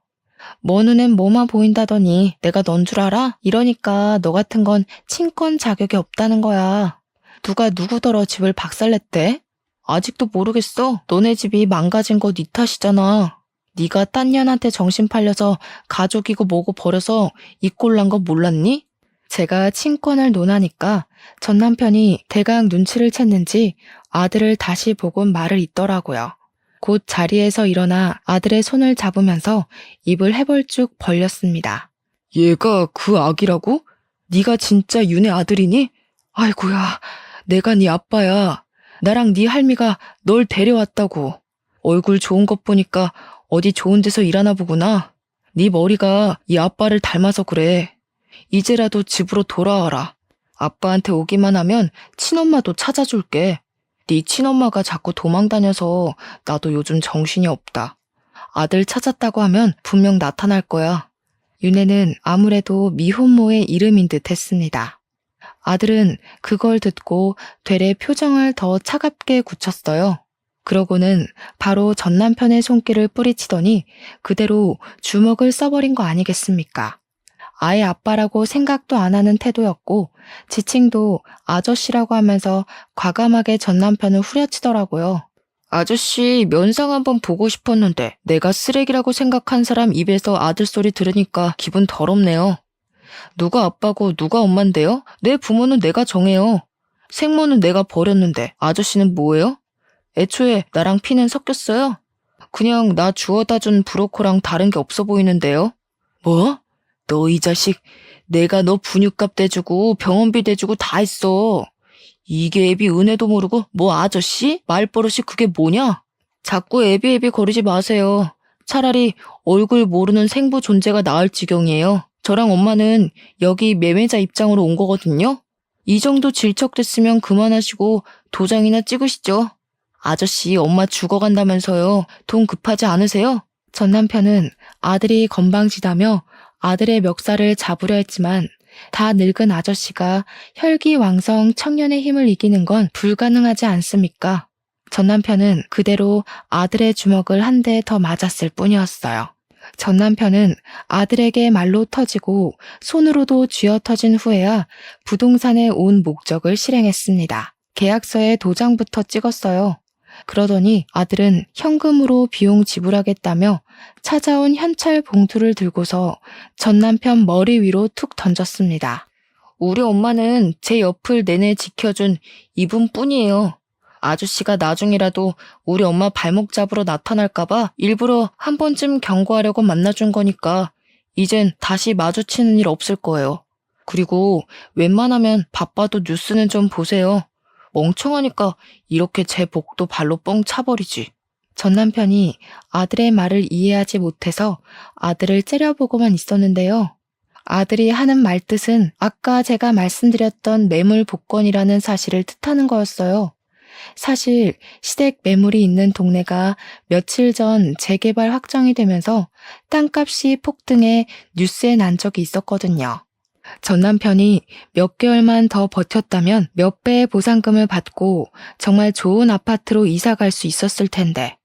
뭐 눈엔 뭐만 보인다더니 내가 넌 줄 알아? 이러니까 너 같은 건 친권 자격이 없다는 거야. 누가 누구더러 집을 박살냈대? 아직도 모르겠어? 너네 집이 망가진 거 네 탓이잖아. 네가 딴 년한테 정신 팔려서 가족이고 뭐고 버려서 이 꼴 난 거 몰랐니? 제가 친권을 논하니까 전 남편이 대강 눈치를 챘는지 아들을 다시 보곤 말을 잇더라고요. 곧 자리에서 일어나 아들의 손을 잡으면서 입을 해벌쭉 벌렸습니다. 얘가 그 아기라고? 네가 진짜 윤의 아들이니? 아이고야, 내가 네 아빠야. 나랑 네 할미가 널 데려왔다고. 얼굴 좋은 것 보니까 어디 좋은 데서 일하나 보구나. 네 머리가 이 아빠를 닮아서 그래. 이제라도 집으로 돌아와라. 아빠한테 오기만 하면 친엄마도 찾아줄게. 네 친엄마가 자꾸 도망다녀서 나도 요즘 정신이 없다. 아들 찾았다고 하면 분명 나타날 거야. 윤혜는 아무래도 미혼모의 이름인 듯 했습니다. 아들은 그걸 듣고 되레 표정을 더 차갑게 굳혔어요. 그러고는 바로 전 남편의 손길을 뿌리치더니 그대로 주먹을 써버린 거 아니겠습니까? 아예 아빠라고 생각도 안 하는 태도였고 지칭도 아저씨라고 하면서 과감하게 전 남편을 후려치더라고요. 아저씨 면상 한번 보고 싶었는데 내가 쓰레기라고 생각한 사람 입에서 아들 소리 들으니까 기분 더럽네요. 누가 아빠고 누가 엄만데요? 내 부모는 내가 정해요. 생모는 내가 버렸는데 아저씨는 뭐예요? 애초에 나랑 피는 섞였어요? 그냥 나 주워다 준 브로커랑 다른 게 없어 보이는데요? 뭐? 너 이 자식, 내가 너 분유값 대주고 병원비 대주고 다 했어. 이게 애비 은혜도 모르고 뭐 아저씨? 말버릇이 그게 뭐냐? 자꾸 애비 거리지 마세요. 차라리 얼굴 모르는 생부 존재가 나을 지경이에요. 저랑 엄마는 여기 매매자 입장으로 온 거거든요. 이 정도 질척됐으면 그만하시고 도장이나 찍으시죠. 아저씨 엄마 죽어간다면서요. 돈 급하지 않으세요? 전 남편은 아들이 건방지다며 아들의 멱살을 잡으려 했지만 다 늙은 아저씨가 혈기왕성 청년의 힘을 이기는 건 불가능하지 않습니까? 전 남편은 그대로 아들의 주먹을 한 대 더 맞았을 뿐이었어요. 전 남편은 아들에게 말로 터지고 손으로도 쥐어 터진 후에야 부동산에 온 목적을 실행했습니다. 계약서에 도장부터 찍었어요. 그러더니 아들은 현금으로 비용 지불하겠다며 찾아온 현찰 봉투를 들고서 전 남편 머리 위로 툭 던졌습니다. 우리 엄마는 제 옆을 내내 지켜준 이분뿐이에요. 아저씨가 나중이라도 우리 엄마 발목 잡으러 나타날까봐 일부러 한 번쯤 경고하려고 만나준 거니까 이젠 다시 마주치는 일 없을 거예요. 그리고 웬만하면 바빠도 뉴스는 좀 보세요. 멍청하니까 이렇게 제 복도 발로 뻥 차버리지. 전 남편이 아들의 말을 이해하지 못해서 아들을 째려보고만 있었는데요. 아들이 하는 말뜻은 아까 제가 말씀드렸던 매물 복권이라는 사실을 뜻하는 거였어요. 사실 시댁 매물이 있는 동네가 며칠 전 재개발 확정이 되면서 땅값이 폭등해 뉴스에 난 적이 있었거든요. 전 남편이 몇 개월만 더 버텼다면 몇 배의 보상금을 받고 정말 좋은 아파트로 이사 갈 수 있었을 텐데.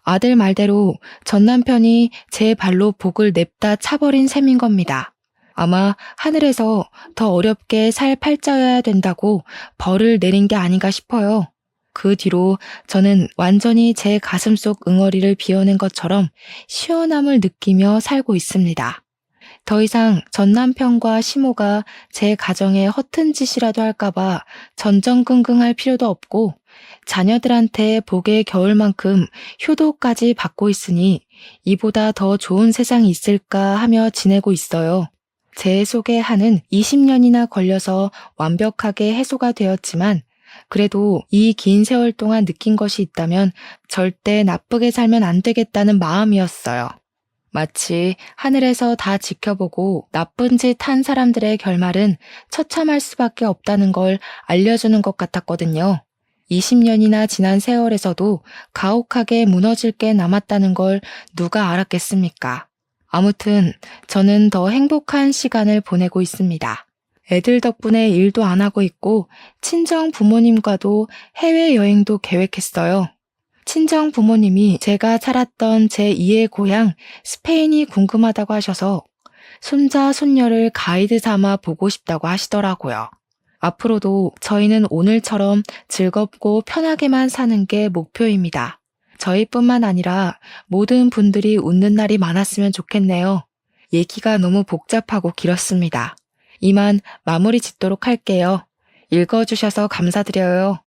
아들 말대로 전 남편이 제 발로 복을 냅다 차버린 셈인 겁니다. 아마 하늘에서 더 어렵게 살 팔자여야 된다고 벌을 내린 게 아닌가 싶어요. 그 뒤로 저는 완전히 제 가슴속 응어리를 비워낸 것처럼 시원함을 느끼며 살고 있습니다. 더 이상 전 남편과 시모가 제 가정에 허튼 짓이라도 할까봐 전전긍긍할 필요도 없고 자녀들한테 복의 겨울만큼 효도까지 받고 있으니 이보다 더 좋은 세상이 있을까 하며 지내고 있어요. 제 속의 한은 20년이나 걸려서 완벽하게 해소가 되었지만 그래도 이 긴 세월 동안 느낀 것이 있다면 절대 나쁘게 살면 안 되겠다는 마음이었어요. 마치 하늘에서 다 지켜보고 나쁜 짓 한 사람들의 결말은 처참할 수밖에 없다는 걸 알려주는 것 같았거든요. 20년이나 지난 세월에서도 가혹하게 무너질 게 남았다는 걸 누가 알았겠습니까? 아무튼 저는 더 행복한 시간을 보내고 있습니다. 애들 덕분에 일도 안 하고 있고 친정 부모님과도 해외여행도 계획했어요. 친정 부모님이 제가 살았던 제2의 고향 스페인이 궁금하다고 하셔서 손자, 손녀를 가이드 삼아 보고 싶다고 하시더라고요. 앞으로도 저희는 오늘처럼 즐겁고 편하게만 사는 게 목표입니다. 저희뿐만 아니라 모든 분들이 웃는 날이 많았으면 좋겠네요. 얘기가 너무 복잡하고 길었습니다. 이만 마무리 짓도록 할게요. 읽어주셔서 감사드려요.